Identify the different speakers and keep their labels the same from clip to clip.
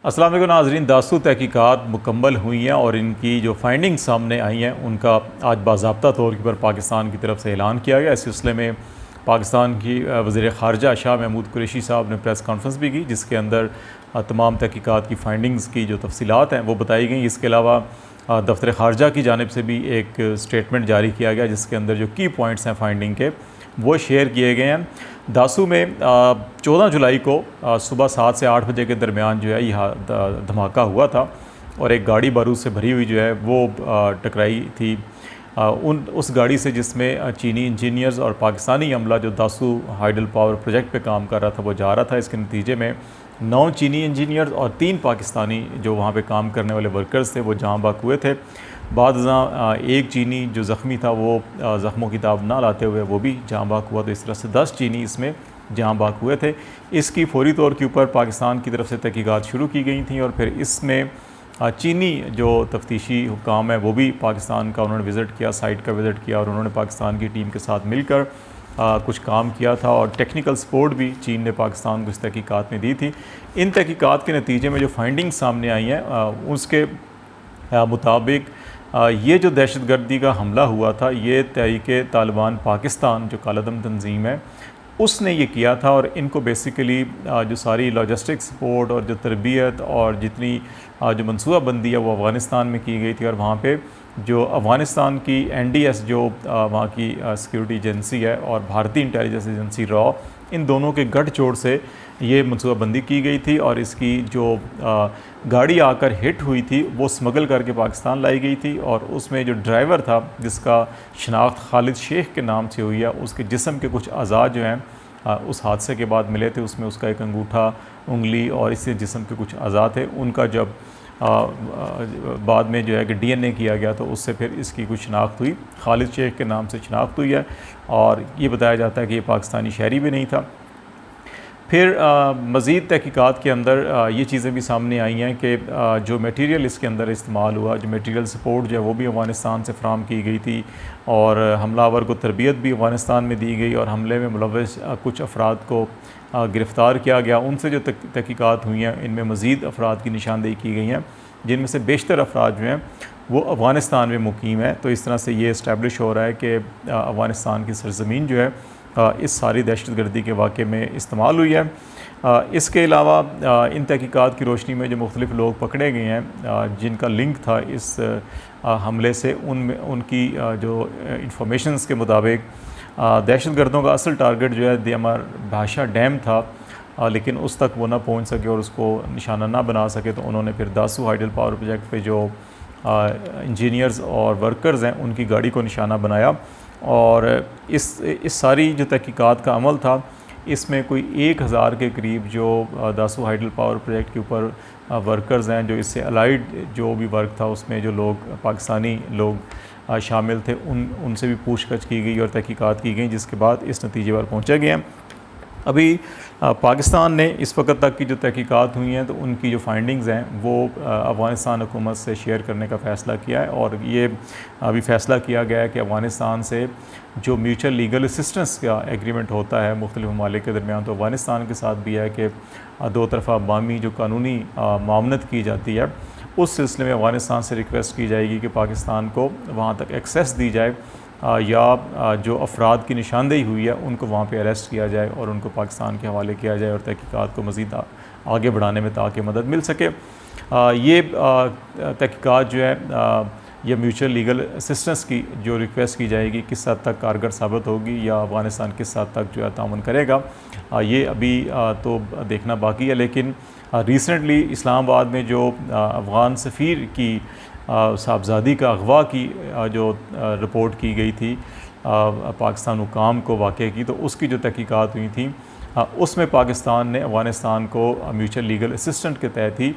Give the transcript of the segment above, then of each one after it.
Speaker 1: अस्सलाम वालेकुम नाज़रीन, दासू तहकीकात मुकम्मल हुई हैं और इनकी जो फाइंडिंग सामने आई हैं उनका आज बाज़ाब्ता तौर पर पाकिस्तान की तरफ से ऐलान किया गया। इस सिलसिले में पाकिस्तान की वज़ीर ख़ारजा शाह महमूद कुरैशी साहब ने प्रेस कॉन्फ्रेंस भी की, जिसके अंदर तमाम तहकीकात की फ़ाइंडिंग्स की जो तफसीलात हैं वो बताई गई। इसके अलावा दफ्तर ख़ारजा की जानिब से भी एक स्टेटमेंट जारी किया गया, जिसके अंदर जो की पॉइंट्स हैं फ़ाइंडिंग के वो शेयर किए गए हैं। दासू में 14 जुलाई को सुबह 7 से 8 बजे के दरमियान जो है यह धमाका हुआ था और एक गाड़ी बारूद से भरी हुई जो है वो टकराई थी उस गाड़ी से, जिसमें चीनी इंजीनियर्स और पाकिस्तानी अमला जो दासू हाइडल पावर प्रोजेक्ट पे काम कर रहा था वो जा रहा था। इसके नतीजे में 9 चीनी इंजीनियर्स और 3 पाकिस्तानी जो वहाँ पे काम करने वाले वर्कर्स थे वो जाँ बाक हुए थे। बाद एक चीनी जो ज़ख्मी था वो ज़ख्मों की ताब ना लाते हुए वो भी जाँ बाक हुआ। तो इस तरह से 10 चीनी इसमें जाँ बाक हुए थे। इसकी फौरी तौर के ऊपर पाकिस्तान की तरफ से तहकीकात शुरू की गई थी और फिर इसमें चीनी जो तफ्तीशी हुकाम है वो भी पाकिस्तान का उन्होंने विज़िट किया, साइट का विज़िट किया और उन्होंने पाकिस्तान की टीम के साथ मिलकर कुछ काम किया था और टेक्निकल सपोर्ट भी चीन ने पाकिस्तान को इस तहकीकात में दी थी। इन तहकीकात के नतीजे में जो फाइंडिंग सामने आई हैं उसके मुताबिक ये जो दहशतगर्दी का हमला हुआ था ये तहरीक-ए-तालिबान पाकिस्तान जो कालादम तंजीम है उसने ये किया था और इनको बेसिकली जो सारी लॉजिस्टिक सपोर्ट और जो तरबियत और जितनी जो मनसूबाबंदी है वो अफ़गानिस्तान में की गई थी और वहाँ पे जो अफ़गानिस्तान की NDS जो वहाँ की सिक्योरिटी एजेंसी है और भारतीय इंटेलिजेंस एजेंसी रॉ, इन दोनों के गठजोड़ से ये मनसूबाबंदी की गई थी और इसकी जो गाड़ी आकर हिट हुई थी वो स्मगल करके पाकिस्तान लाई गई थी और उसमें जो ड्राइवर था जिसका शनाख्त खालिद शेख के नाम से हुई है, उसके जिस्म के कुछ अज़ा जो हैं उस हादसे के बाद मिले थे। उसमें उसका एक अंगूठा, उंगली और इससे जिस्म के कुछ अज़ा थे। उनका जब बाद में जो है कि DNA किया गया तो उससे फिर इसकी कुछ शनाख्त हुई, खालिद शेख के नाम से शनाख्त हुई है और ये बताया जाता है कि ये पाकिस्तानी शहरी भी नहीं था। फिर मज़ीद तहकीकात के अंदर ये चीज़ें भी सामने आई हैं कि जो मटेरियल इसके अंदर इस्तेमाल हुआ, जो मटेरियल सपोर्ट जो है वो भी अफ़गानिस्तान से फ़राहम की गई थी और हमलावर को तरबियत भी अफ़गानिस्तान में दी गई और हमले में मुलव्वस कुछ अफराद को गिरफ़्तार किया गया। उनसे जो तहकीकात हुई हैं इनमें मज़ीद अफराद की निशानदेही की गई हैं, जिनमें से बेशतर अफराद जो हैं वो अफ़गानिस्तान में मुकीम है। तो इस तरह से ये इस्टेब्लिश हो रहा है कि अफ़गानिस्तान की सरज़मीन जो है इस सारी दहशतगर्दी के वाक़े में इस्तेमाल हुई है। इसके अलावा इन तहकीकात की रोशनी में जो मुख्तलिफ़ लोग पकड़े गए हैं जिनका लिंक था इस हमले से, उनमें उनकी जो इंफॉर्मेशंस के मुताबिक दहशतगर्दों का असल टारगेट जो है दियामर भाषा डैम था, लेकिन उस तक वो ना पहुंच सके और उसको निशाना ना बना सके तो उन्होंने फिर दासू हाइडल पावर प्रोजेक्ट पे जो इंजीनियर्स और वर्कर्स हैं उनकी गाड़ी को निशाना बनाया और इस सारी जो तहकीकात का अमल था इसमें कोई 1000 के करीब जो दासू हाइडल पावर प्रोजेक्ट के ऊपर वर्कर्स हैं, जो इससे अलाइड जो भी वर्क था उसमें जो लोग पाकिस्तानी लोग शामिल थे उनसे भी पूछताछ की गई और तहकीकात की गई, जिसके बाद इस नतीजे पर पहुँचे गए हैं। अभी पाकिस्तान ने इस वक्त तक की जो तहकीकात हुई हैं तो उनकी जो फाइंडिंग्स हैं वो अफ़गानिस्तान हुकूमत से शेयर करने का फ़ैसला किया है और ये अभी फ़ैसला किया गया है कि अफ़गानिस्तान से जो म्यूचुअल लीगल असिस्टेंस का एग्रीमेंट होता है मुख्तलिफ़ ममालिक के दरमियान, तो अफ़गानिस्तान के साथ भी है कि दो तरफ़ा बामी जो कानूनी मामनत की जाती है उस सिलसिले में अफ़गानिस्तान से रिक्वेस्ट की जाएगी कि पाकिस्तान को वहाँ तक एक्सेस दी जाए या जो अफराद की निशानदेही हुई है उनको वहाँ पे अरेस्ट किया जाए और उनको पाकिस्तान के हवाले किया जाए और तहकीकात को मज़ीद आगे बढ़ाने में ताकि मदद मिल सके। ये तहकीकात जो है ये म्यूचुअल लीगल असिस्टेंस की जो रिक्वेस्ट की जाएगी किस हद तक कारगर साबित होगी या अफ़गानिस्तान किस हद तक जो है ताउन करेगा, ये अभी तो देखना बाकी है। लेकिन रिसेंटली इस्लामाबाद में जो अफ़गान सफ़ीर की साहबजादी का अगवा की जो रिपोर्ट की गई थी पाकिस्तान हुकाम को वाक़े की, तो उसकी जो तहकीकात हुई थी उसमें पाकिस्तान ने अफ़गानिस्तान को म्यूचुअल लीगल असिस्टेंट के तहत ही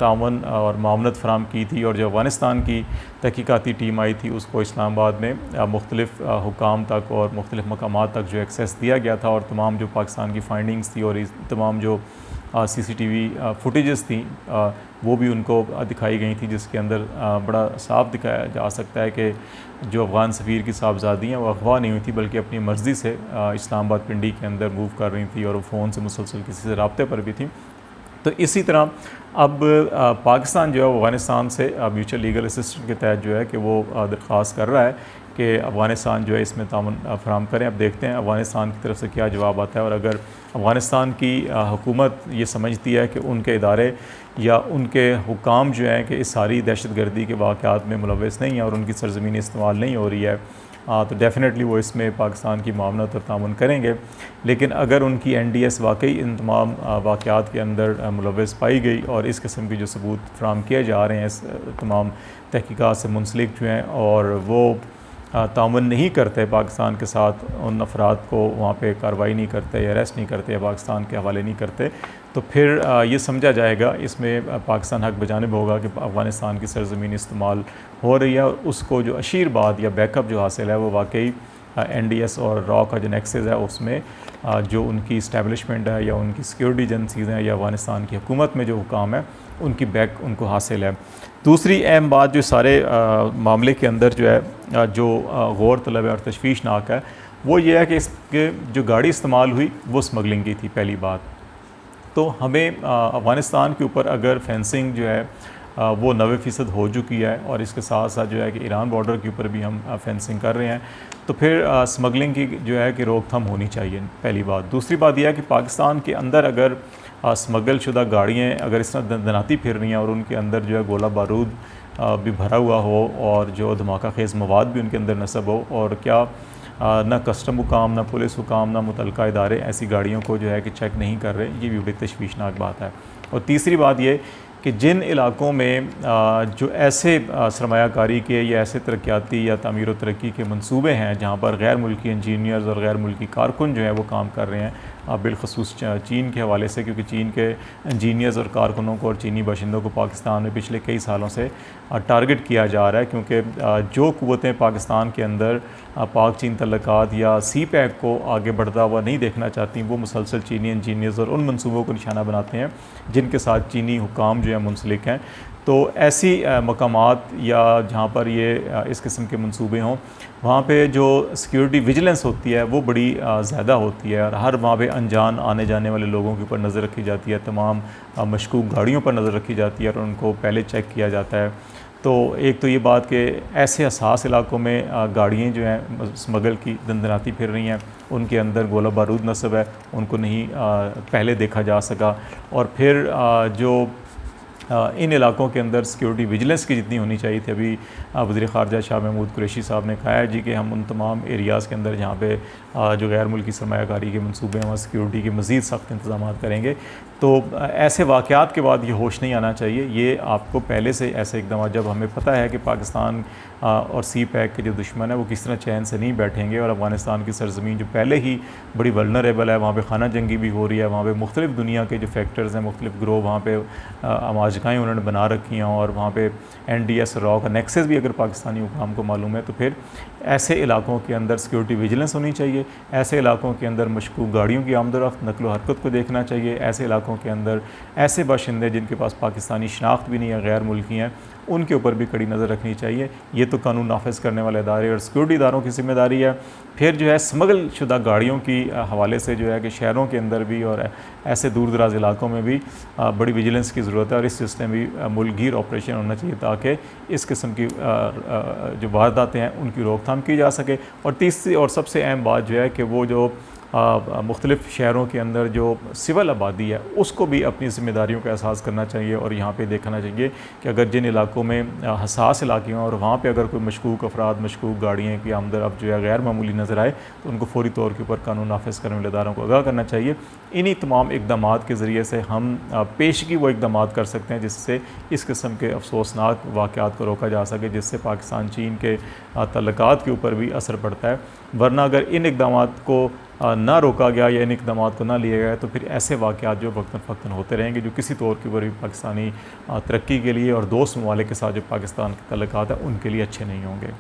Speaker 1: तावन और मामनत फराम की थी और जो अफ़गानिस्तान की तहकीकाती टीम आई थी उसको इस्लामाबाद में मुख्तलिफ़ हुकाम तक और मुख्तलिफ़ मकामात तक जो एक्सेस दिया गया था और तमाम जो पाकिस्तान की फाइंडिंग्स थी और तमाम जो CCTV फुटेजेस थी वो भी उनको दिखाई गई थी, जिसके अंदर बड़ा साफ दिखाया जा सकता है कि जो अफ़गान सफ़ीर की साहबजादी हैं वो अगवा नहीं हुई थी बल्कि अपनी मर्ज़ी से इस्लामाबाद पिंडी के अंदर मूव कर रही थी और वो फ़ोन से मुसलसल किसी से रब्ते पर भी थी। तो इसी तरह अब पाकिस्तान जो है अफ़गानिस्तान से म्यूचुअल लीगल असिस्टेंस के तहत जो है कि वो दरख्वास्त कर रहा है कि अफ़गानिस्तान जो है इसमें ताउन फराहम करें। अब देखते हैं अफ़गानिस्तान की तरफ से क्या जवाब आता है, और अगर अफ़गानिस्तान की हुकूमत ये समझती है कि उनके इदारे या उनके हुकाम जो हैं कि इस सारी दहशत गर्दी के वाक़यात में मुलव्वस नहीं है और उनकी सरज़मीन इस्तेमाल नहीं हो रही है, तो डेफ़िनेटली वो इसमें पाकिस्तान की मामनत और तामुन करेंगे। लेकिन अगर उनकी NDS वाकई इन तमाम वाक़यात के अंदर मुलव्वस पाई गई और इस किस्म की जो सबूत फराहम किए जा रहे हैं इस तमाम तहकीकात से मुंसलिक जो हैं, और वो ताउन नहीं करते पाकिस्तान के साथ, उन अफराद को वहाँ पे कार्रवाई नहीं करते या अरेस्ट नहीं करते या पाकिस्तान के हवाले नहीं करते, तो फिर ये समझा जाएगा इसमें पाकिस्तान हक बजानिब होगा कि अफ़गानिस्तान की सरज़मीन इस्तेमाल हो रही है, और उसको जो अशीरबाद या बैकअप जो हासिल है वो वाकई NDS और रॉ का जो नेक्सेस है उसमें जो उनकी इस्टेब्लिशमेंट है या उनकी सिक्योरिटी एजेंसीज़ हैं या अफ़गानिस्तान की हुकूमत में जो हुकाम है उनकी बैक उनको हासिल है। दूसरी अहम बात जो सारे मामले के अंदर जो है जो गौर तलब है और तशवीशनाक है वो ये है कि इसके जो गाड़ी इस्तेमाल हुई वो स्मगलिंग की थी। पहली बात तो हमें अफ़गानिस्तान के ऊपर अगर फेंसिंग जो है वो 90% हो चुकी है और इसके साथ साथ जो है कि ईरान बॉर्डर के ऊपर भी हम फेंसिंग कर रहे हैं, तो फिर स्मगलिंग की जो है कि रोकथाम होनी चाहिए, पहली बात। दूसरी बात यह है कि पाकिस्तान के अंदर अगर स्मगल शुदा गाड़ियाँ अगर इस तरह दनाती फिर रही हैं और उनके अंदर जो है गोला बारूद भी भरा हुआ हो और जो धमाका खेज़ मवाद भी उनके अंदर नस्ब हो, और क्या ना कस्टम हुकाम, ना पुलिस हुकाम, ना मुतलका इदारे ऐसी गाड़ियों को जो है कि चेक नहीं कर रहे, ये भी बड़ी तशवीशनाक बात है। और तीसरी बात ये कि जिन इलाकों में जो ऐसे सरमायाकारी के या ऐसे तरक्याती या तामीर व तरक्की के मंसूबे हैं जहाँ पर गैर मुल्की इंजीनियर्स और गैर मुल्की कारकुन जो है वो काम कर रहे हैं, बिलखसूस चीन के हवाले से, क्योंकि चीन के इंजीनियर्स और कारकुनों को और चीनी बाशिंदों को पाकिस्तान में पिछले कई सालों से टारगेट किया जा रहा है, क्योंकि जो क़ुव्वतें पाकिस्तान के अंदर पाक चीन तल्लुकात या CPEC को आगे बढ़ता हुआ नहीं देखना चाहती, वो मुसलसल चीनी इंजीनियर्स और उन मंसूबों को निशाना बनाते हैं जिनके साथ चीनी हुकाम जो है मुंसलिक हैं। तो ऐसी मकामात या जहाँ पर ये इस किस्म के मंसूबे हों वहाँ पे जो सिक्योरिटी विजिलेंस होती है वो बड़ी ज़्यादा होती है, और हर वहाँ पे अनजान आने जाने वाले लोगों के ऊपर नज़र रखी जाती है, तमाम मशकूक गाड़ियों पर नज़र रखी जाती है और उनको पहले चेक किया जाता है। तो एक तो ये बात कि ऐसे हसास इलाकों में गाड़ियाँ जो हैं स्मगल की दंदनाती फिर रही हैं, उनके अंदर गोला बारूद नस्ब है, उनको नहीं पहले देखा जा सका। और फिर जो इन इलाकों के अंदर सिक्योरिटी विजिलेंस की जितनी होनी चाहिए थी, अभी वज़ीर ख़ारजा शाह महमूद कुरैशी साहब ने कहा है जी कि हम उन तमाम एरियाज़ के अंदर जहाँ पे जो गैर मुल्की सरमायाकारी के मंसूबे हैं वहाँ सिक्योरिटी के मज़ीद सख्त इंतज़ाम करेंगे। तो ऐसे वाक़यात के बाद ये होश नहीं आना चाहिए, ये आपको पहले से ऐसे इक़दाम, जब हमें पता है कि पाकिस्तान और CPEC के जो दुश्मन है वो किस तरह चैन से नहीं बैठेंगे, और अफ़गानिस्तान की सरज़मीन जो पहले ही बड़ी वल्नरेबल है, वहाँ पे खाना जंगी भी हो रही है, वहाँ पे मुख्तलिफ़ दुनिया के जो फैक्टर्स हैं, मुख्तलिफ़ ग्रोह वहाँ पे अमाजगाएँ उन्होंने बना रखी हैं, और वहाँ पे NDS रॉ का नेक्सेस भी अगर पाकिस्तानी हुकाम को मालूम है, तो फिर ऐसे इलाकों के अंदर सिक्योरिटी विजिलेंस होनी चाहिए। ऐसे इलाकों के अंदर मशकूक गाड़ियों की आमदोरफ्त नकलो हरकत को देखना चाहिए। ऐसे इलाकों के अंदर ऐसे बाशिंदे जिनके पास पाकिस्तानी शनाख्त भी नहीं है, गैर मुल्की हैं, उनके ऊपर भी कड़ी नज़र रखनी चाहिए। ये तो कानून नाफिज करने वाले इदारे और सिक्योरिटी इदारों की ज़िम्मेदारी है। फिर जो है स्मगल शुदा गाड़ियों की हवाले से जो है कि शहरों के अंदर भी और ऐसे दूर दराज इलाकों में भी बड़ी विजिलेंस की ज़रूरत है, और इस सिस्टम भी मुल्कगीर ऑपरेशन होना चाहिए ताकि इस किस्म की जो वारदातें हैं उनकी रोकथाम की जा सके। और तीसरी और सबसे अहम बात जो है कि वो जो मुख्तलिफ़ शहरों के अंदर जो सिविल आबादी है उसको भी अपनी ज़िम्मेदारियों का एहसास करना चाहिए, और यहाँ पे देखना चाहिए कि अगर जिन इलाकों में हसास इलाके हैं और वहाँ पे अगर कोई मशकूक अफराद, मशकूक गाड़ियाँ की आमदर अब जो है गैर मामूली नज़र आए, तो उनको फ़ौरी तौर के ऊपर कानून नाफिज करने वाले इदारों को आगाह करना चाहिए। इन्हीं तमाम इक़दाम के ज़रिए से हम पेशगी वो इक़दाम कर सकते हैं जिससे इस किस्म के अफसोसनाक वाक़यात को रोका जा सके, जिससे पाकिस्तान चीन के तल्लुकात के ऊपर भी असर पड़ता है। वरना अगर इन इक़दाम को ना रोका गया या इन इक़दाम को ना लिया गया, तो फिर ऐसे वाक़यात जो वक्तन फ़क्तन होते रहेंगे, जो किसी तौर के ऊपर भी पाकिस्तानी तरक्की के लिए और दोस्त ममालिक के साथ जो पाकिस्तान के तल्लुकात है उनके लिए अच्छे नहीं होंगे।